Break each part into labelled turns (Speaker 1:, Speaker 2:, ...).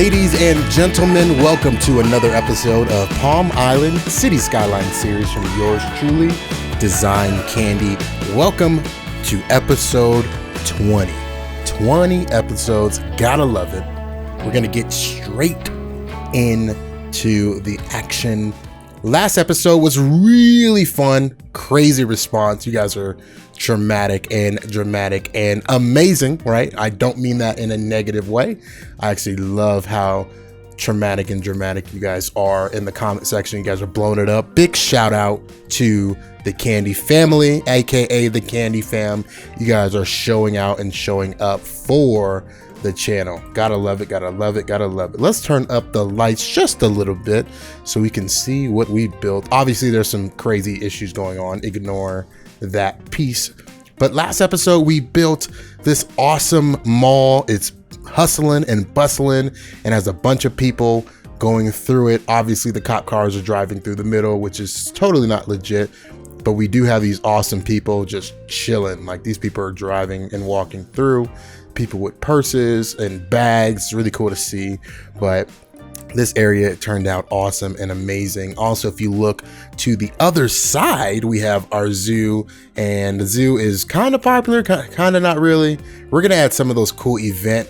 Speaker 1: Ladies and gentlemen, welcome to another episode of Palm Island City Skylines series from yours truly, Design Candy. Welcome to episode 20. 20 episodes, gotta love it. We're gonna get straight into the action. Last episode was really fun, crazy response. You guys are traumatic and dramatic and amazing, right? I don't mean that in a negative way. I actually love how traumatic and dramatic you guys are in the comment section. You guys are blowing it up. Big shout out to the Candy family, aka the Candy fam. You guys are showing out and showing up for the channel. Gotta love it, gotta love it, gotta love it. Let's turn up the lights just a little bit so we can see what we built. Obviously there's some crazy issues going on, ignore that piece. But last episode we built this awesome mall. It's hustling and bustling and has a bunch of people going through it. Obviously the cop cars are driving through the middle, which is totally not legit, but we do have these awesome people just chilling. Like, these people are driving and walking through, people with purses and bags. It's really cool to see. But this area turned out awesome and amazing. Also, if you look to the other side, we have our zoo, and the zoo is kind of popular, kind of not really. We're gonna add some of those cool event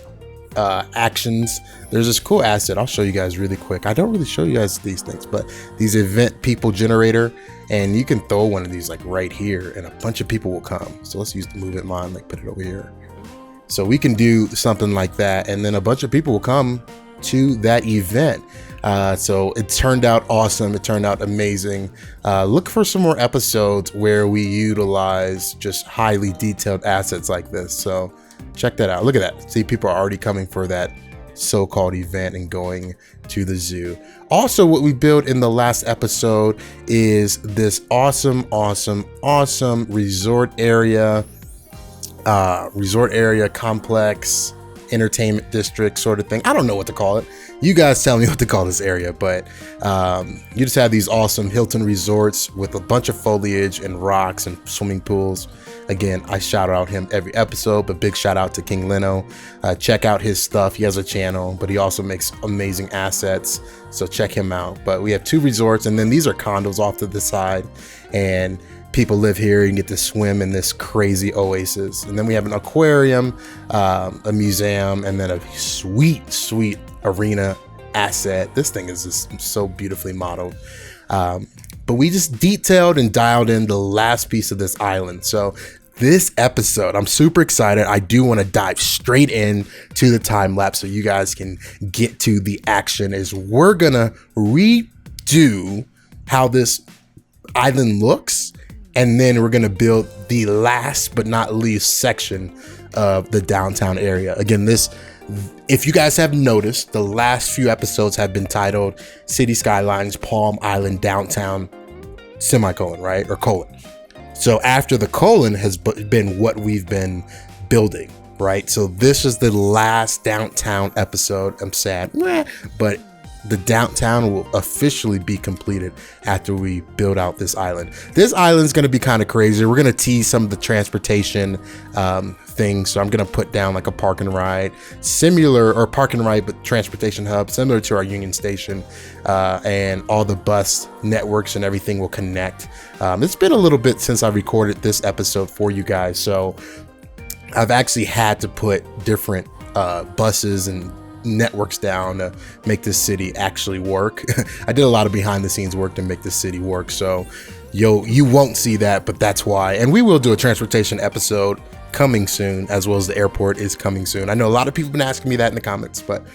Speaker 1: actions. There's this cool asset I'll show you guys really quick. I don't really show you guys these things, but these event people generator, and you can throw one of these like right here and a bunch of people will come. So let's use the movement line, like put it over here. So we can do something like that, and then a bunch of people will come to that event. So it turned out awesome. It turned out amazing. Look for some more episodes where we utilize just highly detailed assets like this. So check that out. Look at that. See, people are already coming for that so-called event and going to the zoo. Also, what we built in the last episode is this awesome resort area complex, entertainment district sort of thing. I don't know what to call it. You guys tell me what to call this area, but you just have these awesome Hilton resorts with a bunch of foliage and rocks and swimming pools. Again, I shout out him every episode, but big shout out to King Leno. Check out his stuff. He has a channel, but he also makes amazing assets, so check him out. But we have two resorts, and then these are condos off to the side, and people live here and get to swim in this crazy oasis. And then we have an aquarium, a museum, and then a sweet arena asset. This thing is just so beautifully modeled. But we just detailed and dialed in the last piece of this island. So this episode, I'm super excited. I do want to dive straight in to the time lapse so you guys can get to the action. Is we're gonna redo how this island looks, and then we're gonna build the last but not least section of the downtown area. Again, if you guys have noticed, the last few episodes have been titled City Skylines Palm Island Downtown semicolon, right? Or colon. So after the colon has been what we've been building, right? So this is the last downtown episode. I'm sad, but the downtown will officially be completed after we build out this island. This island is going to be kind of crazy. We're going to tease some of the transportation things. So I'm going to put down like a park and ride, similar, or park and ride, but transportation hub, similar to our Union Station, and all the bus networks and everything will connect. It's been a little bit since I recorded this episode for you guys. So I've actually had to put different buses and networks down to make this city actually work. I did a lot of behind the scenes work to make this city work, so you won't see that, but that's why. And we will do a transportation episode coming soon, as well as the airport is coming soon. I know a lot of people have been asking me that in the comments, but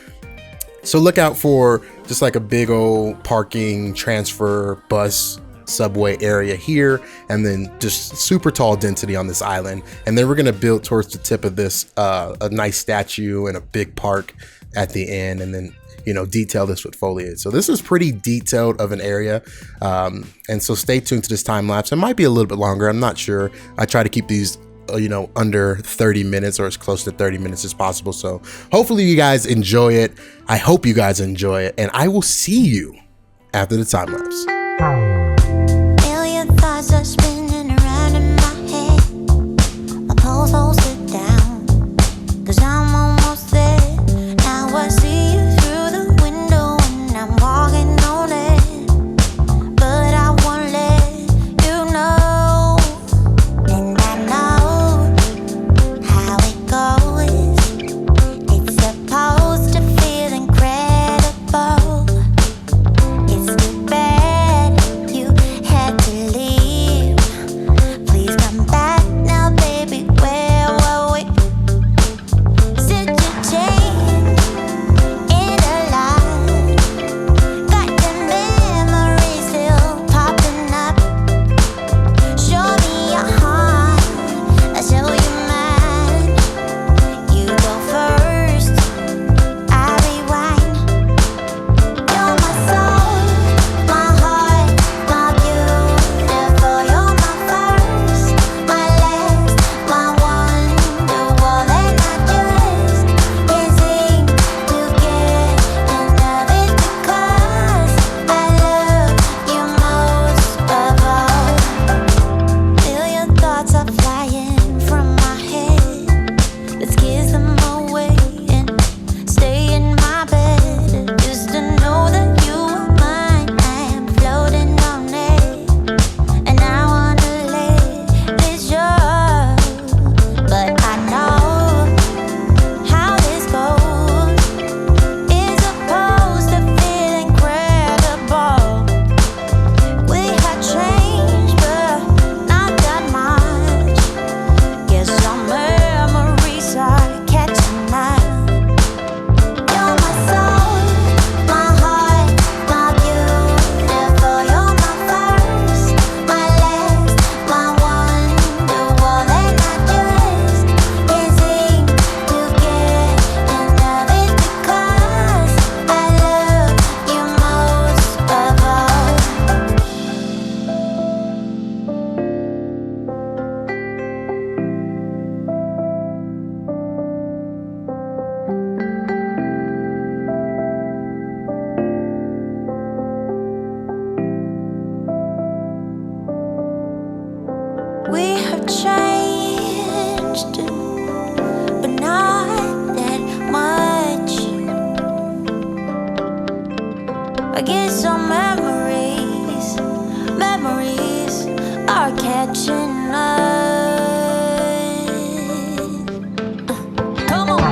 Speaker 1: so look out for just like a big old parking, transfer, bus, subway area here, and then just super tall density on this island. And then we're going to build towards the tip of this a nice statue and a big park at the end, and then, you know, detail this with foliage. So this is pretty detailed of an area, and so stay tuned to this time lapse. It might be a little bit longer, I'm not sure. I try to keep these under 30 minutes or as close to 30 minutes as possible. So hopefully you guys enjoy it. I hope you guys enjoy it, and I will see you after the time lapse.
Speaker 2: Million thoughts are spinning around in my head. My pulse holds it down, 'cause I'm almost there. Now I see you through We have changed, but not that much. I guess our memories are catching up. Come on.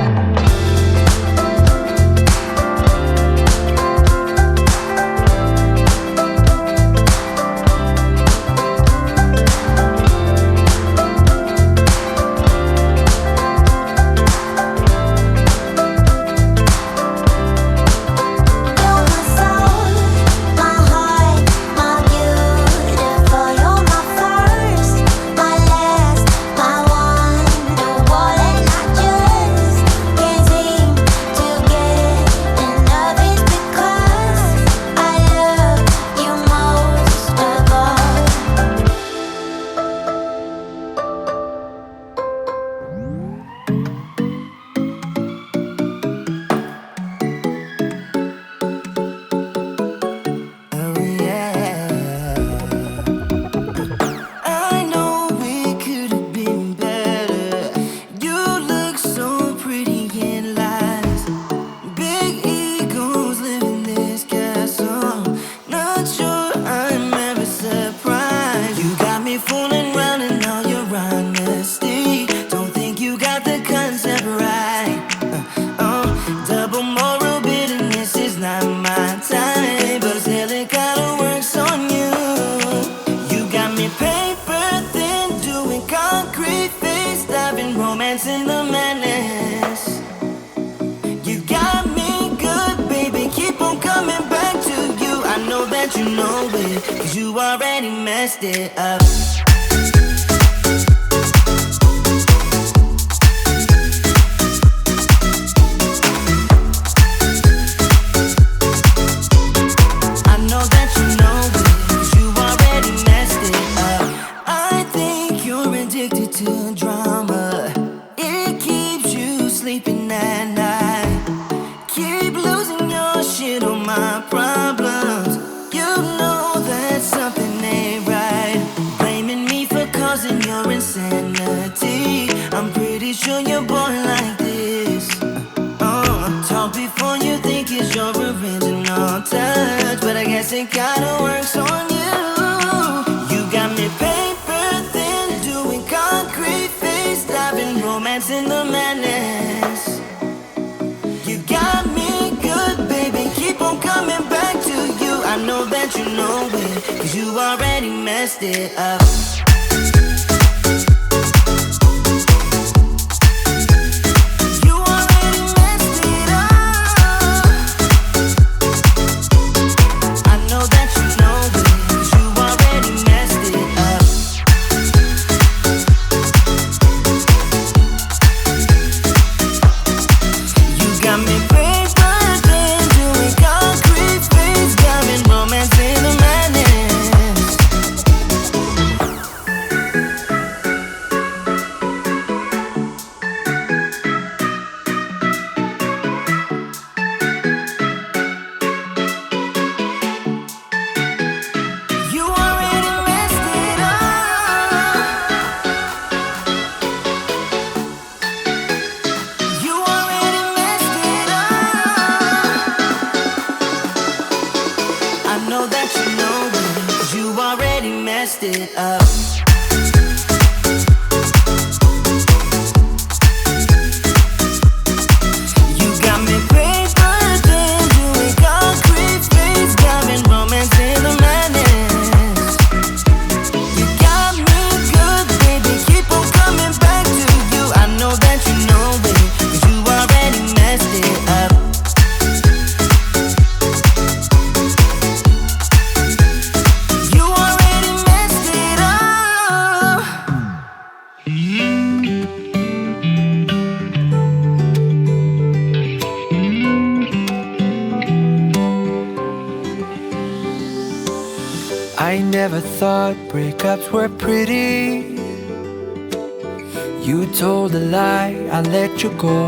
Speaker 3: In the madness, you got me good, baby. Keep on coming back to you. I know that you know it, 'cause you already messed it up. I know that you know it, 'cause you already messed it up. I think you're addicted to drama. Sleeping at night, keep losing your shit on my problems. You know that something ain't right, blaming me for causing your insanity. I'm pretty sure you're born like this. Talk before you think it's your original touch, but I guess it kinda works on you. You got me paper thin, doing concrete face, diving romance in the madness. You got me good, baby. Keep on coming back to you. I know that you know it, 'cause you already messed it up. You already messed it up. I know that you know it, 'cause you already messed it up. You got me paper thin, doing concrete face, diving romance in the madness. You already messed it up. You already messed it up. I know that you know it, 'cause you already messed it up. You got me paper thin, doing concrete face, diving romance in the madness. You got me good, baby. Keep on coming back to you. I know that you know it, 'cause you already messed it up. You already messed it up.
Speaker 4: I never thought breakups were pretty. You told a lie, I let you go.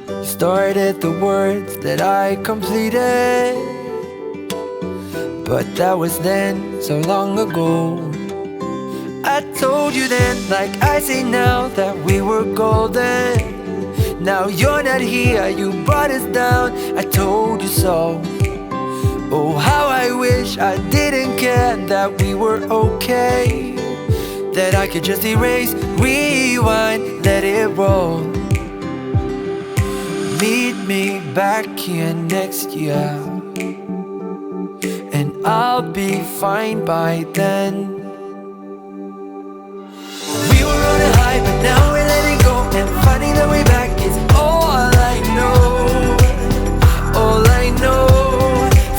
Speaker 4: You started the words that I completed, but that was then, so long ago. I told you then, like I say now, that we were golden. Now you're not here, you brought us down. I told you so. Oh, how I wish I didn't care, that we were okay, that I could just erase, rewind, let it roll. Meet me back here next year, and I'll be fine by then. We were on a high, but now we're letting go, and finding the way back is all I know. All I know.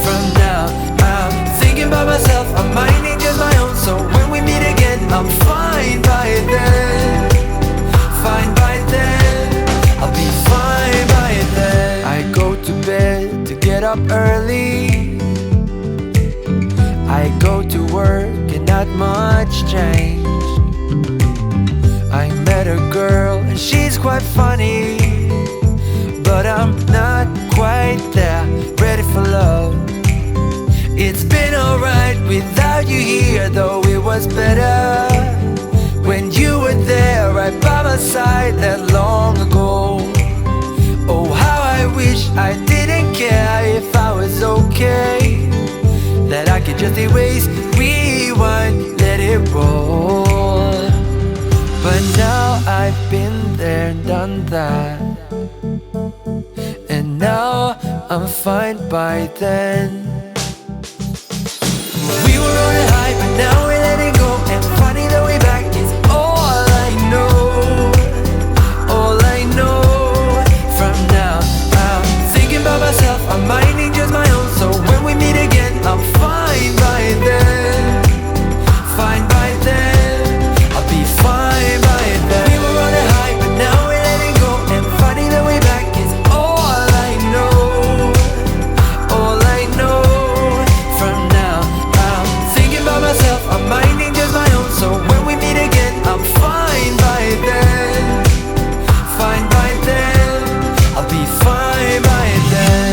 Speaker 4: From now, I'm thinking by myself, I'm minding just my own. So when we meet again, I'm fine by then. Fine by then. I'll be fine by then. I go to bed to get up early. I go to work and not much changed. I met a girl and she's quite funny, but I'm not quite there, ready for love. It's been alright without you here, though it was better when you were there right by my side that long ago. Oh, how I wish I didn't care if I was okay, that I could just erase, rewind, let it roll. But now I've been there and done that, and now I'm fine by then. We were on a high, but now we're letting go, and finding the way back is all I know. All I know. From now, I'm thinking about myself, I'm minding just my own. So when we meet again, I'm fine by then. Fine by then. I'll be fine by then. We were on a high, but now we're letting go, and finding the way back is all I know. All I know. From now, I'm thinking about myself, I'm minding just my own. So when we meet again, I'm fine by then. Fine by then. I'll be fine by then.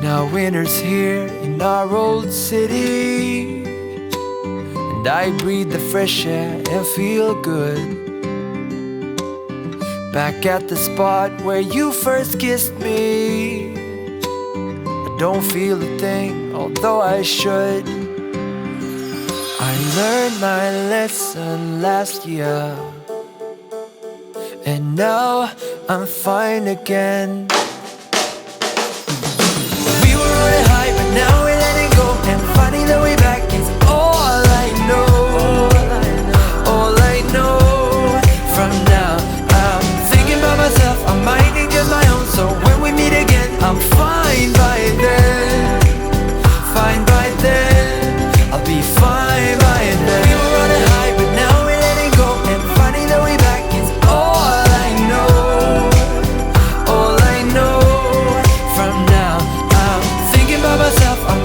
Speaker 4: Now winter's here in our old city, and I breathe the fresh air and feel good. Back at the spot where you first kissed me, I don't feel a thing, although I should. I learned my lesson last year, and now I'm fine again. We were on a high, but now we're letting go, and finding the way back is all I know. All I know. From now, I'm thinking about myself, I'm minding just my own. So when we meet again, I'm fine by then. Fine by then. I'll be fine by then. We were on a high, but now we're letting go, and finding the way back is all I know. All I know. From now, I'm thinking about myself, I'm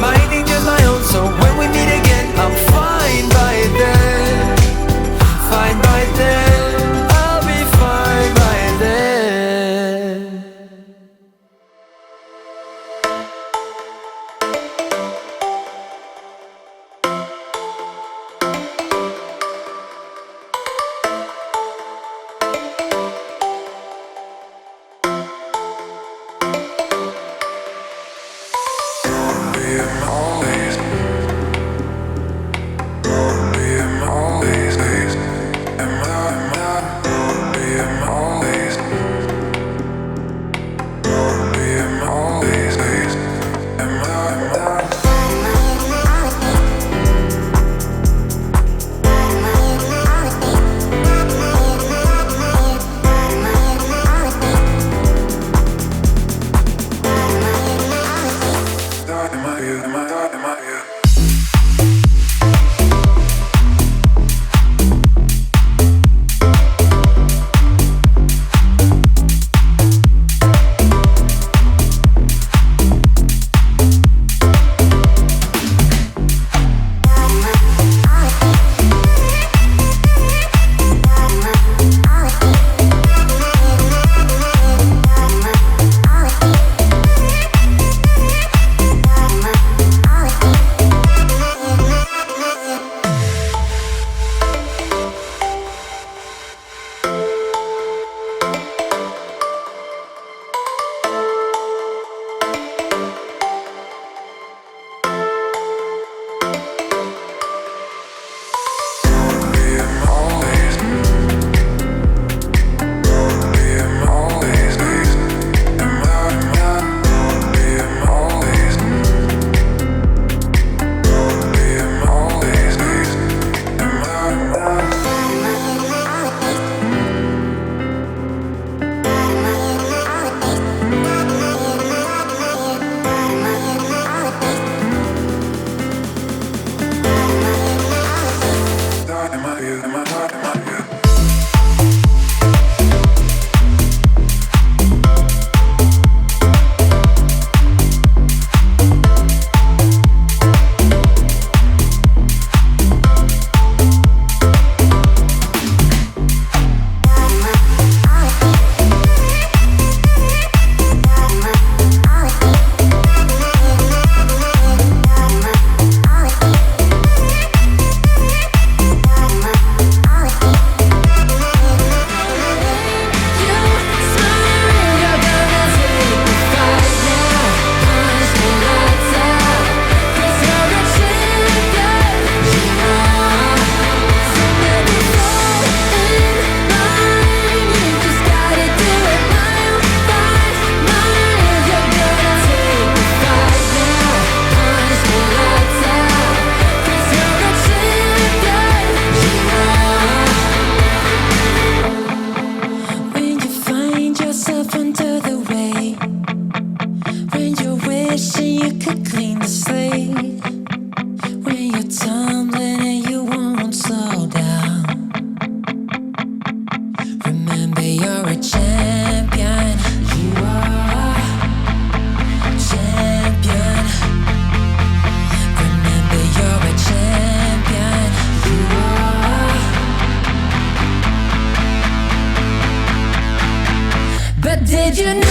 Speaker 5: Did you know you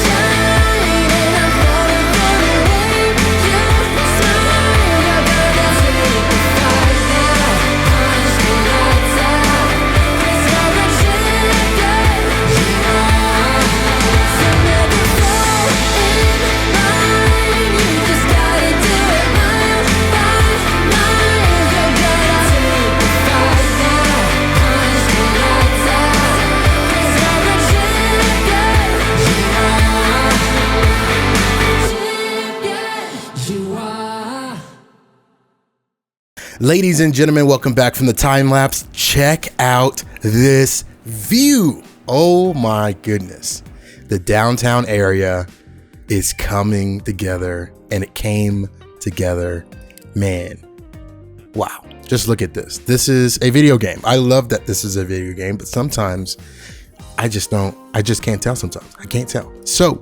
Speaker 5: shine? And I'm falling for the way you smile. You're gonna take the fight now. Punch the lights out. 'Cause you're a champion. You are. So never fall in line. You just gotta do it mile by mile. You're gonna take the fight now. Punch the lights out. 'Cause you're a champion. You are. Champion. You are.
Speaker 1: Ladies and gentlemen, welcome back from the time lapse. Check out this view. Oh my goodness. The downtown area is coming together, and it came together. Man, wow. Just look at this. This is a video game. I love that this is a video game, but sometimes I just can't tell sometimes. I can't tell. So,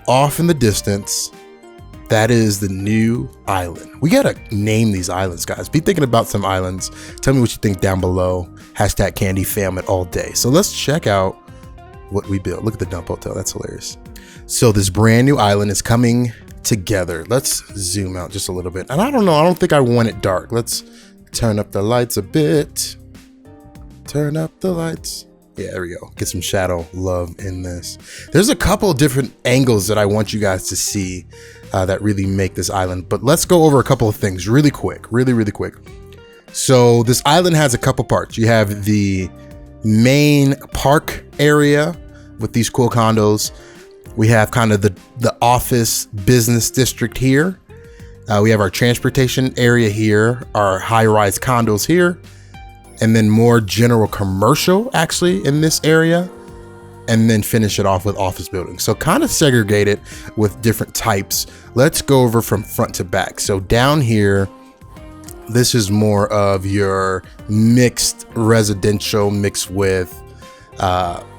Speaker 1: off in the distance, that is the new island. We gotta name these islands, guys. Be thinking about some islands. Tell me what you think down below. Hashtag Candy Fam it all day. So let's check out what we built. Look at the dump hotel. That's hilarious. So this brand new island is coming together. Let's zoom out just a little bit. And I don't know. I don't think I want it dark. Let's turn up the lights a bit. Turn up the lights. Yeah, there we go. Get some shadow love in this. There's a couple of different angles that I want you guys to see that really make this island. But let's go over a couple of things really quick, really quick. So this island has a couple parts. You have the main park area with these cool condos. We have kind of the office business district here. We have our transportation area here, our high-rise condos here, and then more general commercial actually in this area, and then finish it off with office buildings. So kind of segregated with different types. Let's go over from front to back. So down here, this is more of your mixed residential mixed with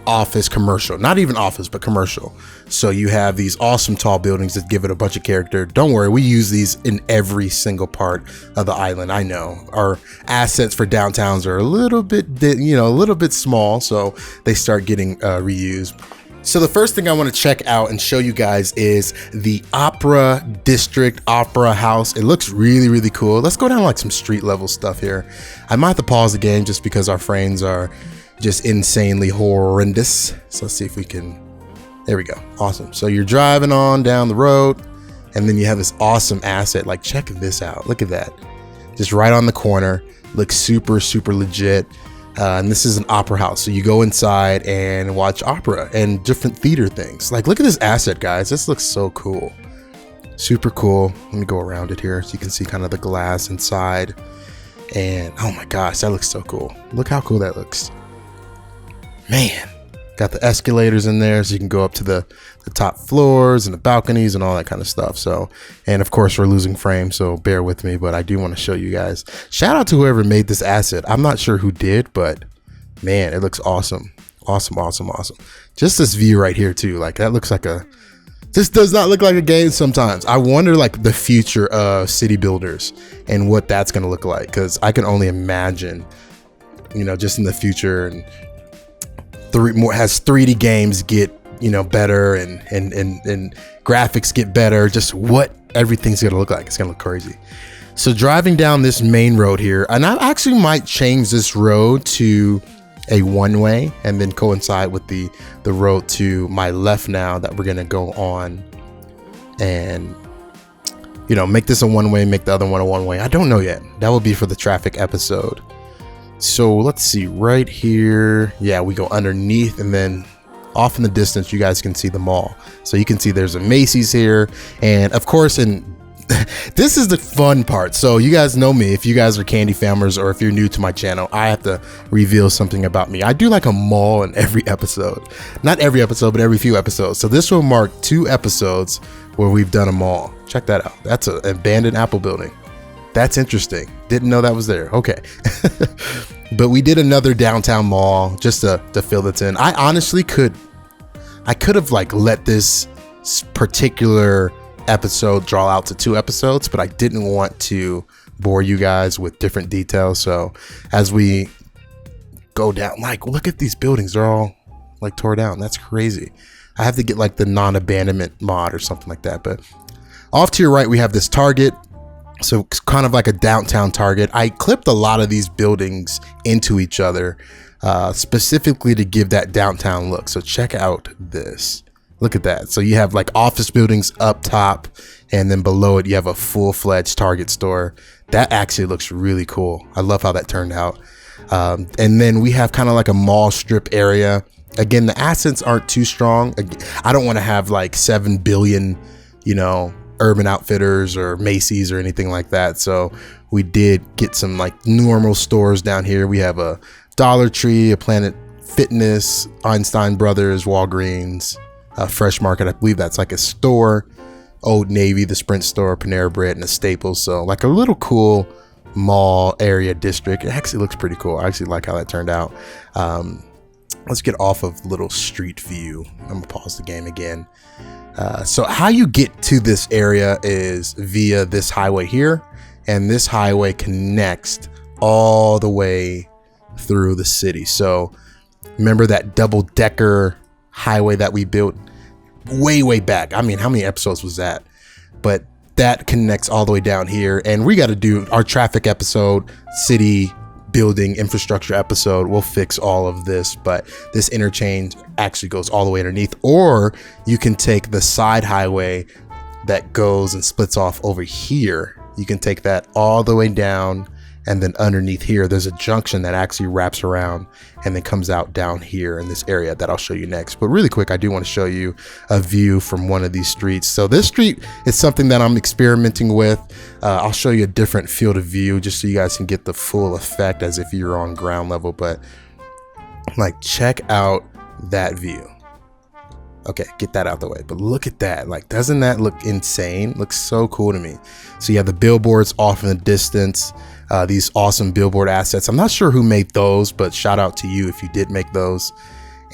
Speaker 1: office commercial, not even office, but commercial. So you have these awesome tall buildings that give it a bunch of character. Don't worry, we use these in every single part of the island. I know our assets for downtowns are a little bit small, so they start getting reused. So the first thing I want to check out and show you guys is the Opera District Opera House. It looks really cool. Let's go down like some street level stuff here. I might have to pause the game just because our frames are just insanely horrendous. So let's see if we can, there we go. Awesome. So you're driving on down the road and then you have this awesome asset. Like check this out. Look at that. Just right on the corner. Looks super legit. And this is an opera house. So you go inside and watch opera and different theater things. Like look at this asset, guys. This looks so cool. Super cool. Let me go around it here so you can see kind of the glass inside. And oh my gosh, that looks so cool. Look how cool that looks. Man, got the escalators in there so you can go up to the top floors and the balconies and all that kind of stuff. So, and of course we're losing frame, so bear with me, but I do want to show you guys. Shout out to whoever made this asset. I'm not sure who did, but man, it looks awesome. Awesome. Just this view right here too. Like that looks like this does not look like a game sometimes. I wonder like the future of city builders and what that's going to look like. Cause I can only imagine, just in the future and has 3D games get better and graphics get better, just what everything's gonna look like. It's gonna look crazy. So driving down this main road here, and I actually might change this road to a one-way and then coincide with the road to my left now that we're gonna go on, and make this a one-way, make the other one a one-way. I don't know yet. That will be for the traffic episode. So let's see right here. Yeah, we go underneath and then off in the distance, you guys can see the mall. So you can see there's a Macy's here. And of course, this is the fun part. So you guys know me, if you guys are Candy Famers or if you're new to my channel, I have to reveal something about me. I do like a mall in every episode. Not every episode, but every few episodes. So this will mark 2 episodes where we've done a mall. Check that out. That's an abandoned Apple building. That's interesting. Didn't know that was there. Okay. But we did another downtown mall just to fill it in. I honestly could have like let this particular episode draw out to 2 episodes, but I didn't want to bore you guys with different details. So as we go down, like, look at these buildings. They're all like tore down. That's crazy. I have to get like the non-abandonment mod or something like that. But off to your right, we have this Target. So it's kind of like a downtown Target. I clipped a lot of these buildings into each other, specifically to give that downtown look. So check out this. Look at that. So you have like office buildings up top, and then below it, you have a full-fledged Target store. That actually looks really cool. I love how that turned out. And then we have kind of like a mall strip area. Again, the accents aren't too strong. I don't want to have like 7 billion, Urban Outfitters or Macy's or anything like that. So we did get some like normal stores down here. We have a Dollar Tree, a Planet Fitness, Einstein Brothers, Walgreens, Fresh Market. I believe that's like a store. Old Navy, the Sprint store, Panera Bread, and a Staples. So like a little cool mall area district. It actually looks pretty cool. I actually like how that turned out. Let's get off of little street view. I'm gonna pause the game again. So how you get to this area is via this highway here, and this highway connects all the way through the city. So remember that double-decker highway that we built way back? I mean, how many episodes was that? But that connects all the way down here, and we got to do our traffic episode, city building infrastructure episode. We'll fix all of this, but this interchange actually goes all the way underneath. Or you can take the side highway that goes and splits off over here. You can take that all the way down, and then underneath here there's a junction that actually wraps around and then comes out down here in this area that I'll show you next. But really quick, I do want to show you a view from one of these streets. So this street is something that I'm experimenting with. I'll show you a different field of view just so you guys can get the full effect as if you're on ground level. But like, check out that view. Okay, get that out the way. But look at that. Like, doesn't that look insane? Looks so cool to me. So you have the billboards off in the distance. These awesome billboard assets. I'm not sure who made those, but shout out to you if you did make those.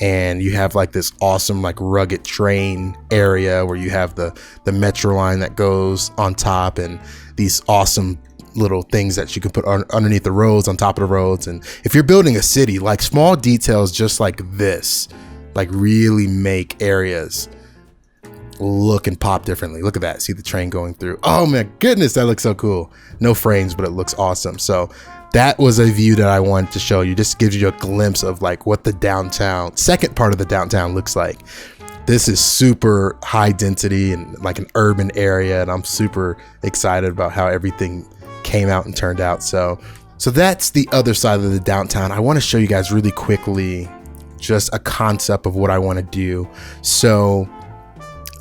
Speaker 1: And you have like this awesome like rugged train area where you have the metro line that goes on top, and these awesome little things that you can put underneath the roads, on top of the roads. And if you're building a city, like small details just like this, like really make areas look and pop differently. Look at that. See the train going through. Oh my goodness, that looks so cool. No frames, but it looks awesome. So that was a view that I wanted to show you. Just gives you a glimpse of like what the downtown, second part of the downtown looks like. This is super high density and like an urban area, and I'm super excited about how everything came out and turned out. So that's the other side of the downtown. I want to show you guys really quickly just a concept of what I want to do. So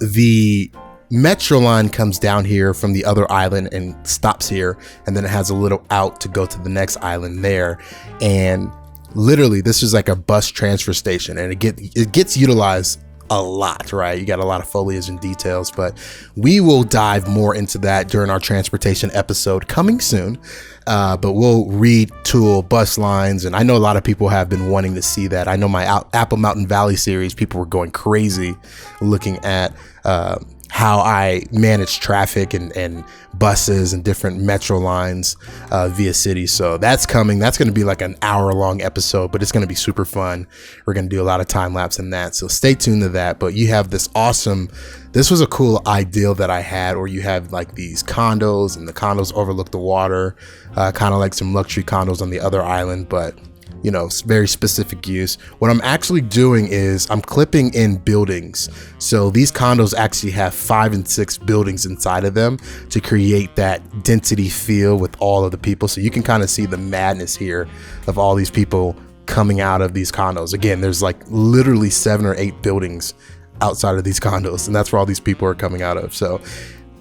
Speaker 1: the metro line comes down here from the other island and stops here, and then it has a little out to go to the next island there. And literally this is like a bus transfer station, and it gets utilized a lot, right? You got a lot of foliage and details, but we will dive more into that during our transportation episode coming soon. But we'll retool bus lines, and I know a lot of people have been wanting to see that. I know my Apple Mountain Valley series, people were going crazy looking at how I manage traffic and buses and different metro lines via city. So that's coming. That's going to be like an hour-long episode, but it's going to be super fun. We're going to do a lot of time lapse in that, so stay tuned to that. But you have this awesome, this was a cool ideal that I had, where you have like these condos, and the condos overlook the water, kind of like some luxury condos on the other island, but you know, very specific use. What I'm actually doing is I'm clipping in buildings. So these condos actually have 5 and 6 buildings inside of them to create that density feel with all of the people. So you can kind of see the madness here of all these people coming out of these condos. Again, there's like literally 7 or 8 buildings outside of these condos, and that's where all these people are coming out of. So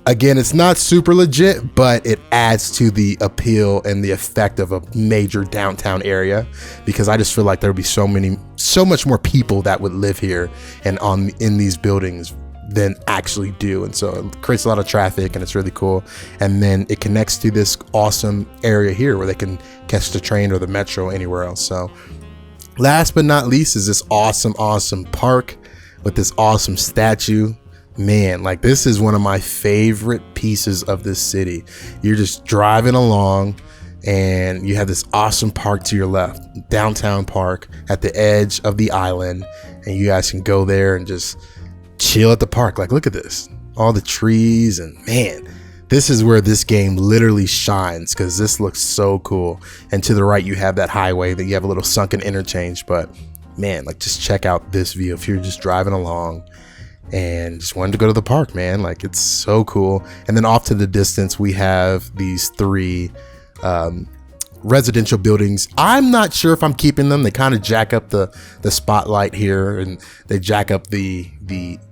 Speaker 1: again, it's not super legit, but it adds to the appeal and the effect of a major downtown area, because I just feel like there would be so much more people that would live here and in these buildings than actually do. And so it creates a lot of traffic, and it's really cool. And then it connects to this awesome area here where they can catch the train or the metro anywhere else. So last but not least is this awesome park with this awesome statue. Man, like this is one of my favorite pieces of this city. You're just driving along, and you have this awesome park to your left, downtown park at the edge of the island, and you guys can go there and just chill at the park. Like, look at this, all the trees, and man, this is where this game literally shines, because this looks so cool. And to the right, you have that highway that you have a little sunken interchange, but man, like, just check out this view if you're just driving along and just wanted to go to the park, man. Like, it's so cool. And then off to the distance, we have these 3 residential buildings. I'm not sure if I'm keeping them. They kind of jack up the spotlight here, and they jack up the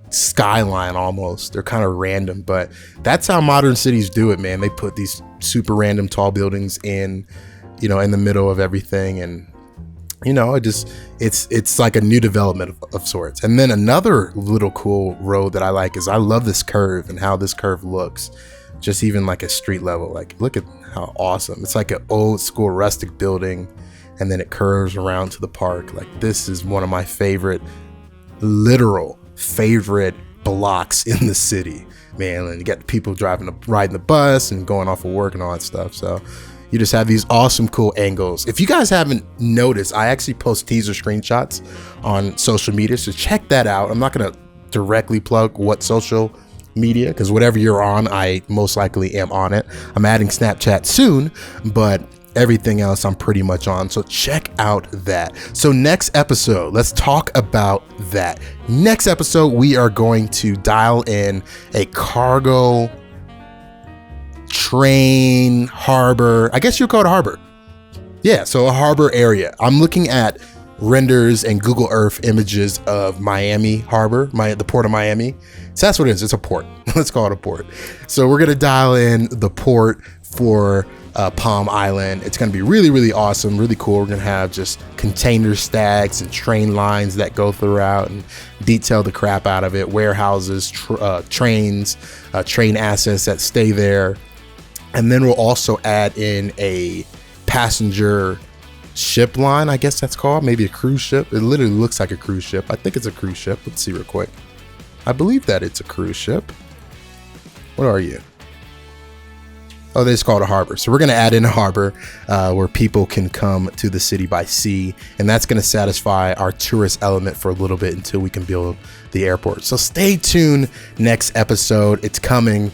Speaker 1: skyline almost. They're kind of random, but that's how modern cities do it, man. They put these super random tall buildings in, in the middle of everything, and it's like a new development of sorts. And then another little cool road that I like is I love this curve and how this curve looks, just even like a street level. Like, look at how awesome. It's like an old school rustic building, and then it curves around to the park. Like, this is one of my literal favorite blocks in the city, man. And you get people riding the bus and going off of work and all that stuff. So you just have these awesome, cool angles. If you guys haven't noticed, I actually post teaser screenshots on social media, so check that out. I'm not going to directly plug what social media, because whatever you're on, I most likely am on it. I'm adding Snapchat soon, but everything else I'm pretty much on, so check out that. So next episode, let's talk about that. Next episode, we are going to dial in a cargo train harbor. I guess you'll call it a harbor. Yeah, so a harbor area. I'm looking at renders and Google Earth images of Miami Harbor, the port of Miami. So that's what it is. It's a port. Let's call it a port. So we're going to dial in the port for Palm Island. It's going to be really, really awesome, really cool. We're going to have just container stacks and train lines that go throughout and detail the crap out of it. Warehouses, trains, train assets that stay there. And then we'll also add in a passenger ship line, I guess that's called, maybe a cruise ship. It literally looks like a cruise ship. I think it's a cruise ship. Let's see real quick. I believe that it's a cruise ship. What are you? Oh, they just call it a harbor. So we're going to add in a harbor where people can come to the city by sea, and that's going to satisfy our tourist element for a little bit until we can build the airport. So stay tuned next episode. It's coming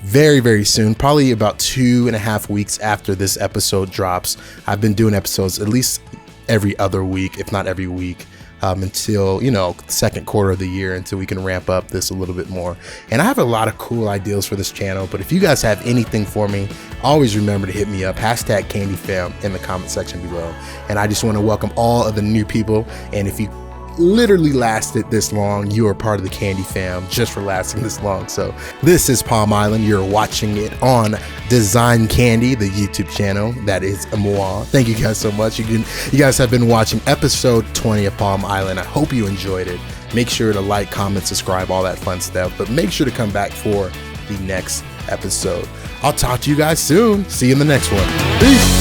Speaker 1: very, very soon, probably about 2.5 weeks after this episode drops. I've been doing episodes at least every other week, if not every week, until second quarter of the year, until we can ramp up this a little bit more. And I have a lot of cool ideas for this channel, but if you guys have anything for me, always remember to hit me up, #CandyFam in the comment section below. And I just want to welcome all of the new people, and if you literally lasted this long, you are part of the Candy Fam just for lasting this long. So this is Palm Island. You're watching it on Design Candy, the YouTube channel. That is moi. Thank you guys so much. You guys have been watching episode 20 of Palm Island. I hope you enjoyed it. Make sure to like, comment, subscribe, all that fun stuff, but make sure to come back for the next episode. I'll talk to you guys soon. See you in the next one. Peace.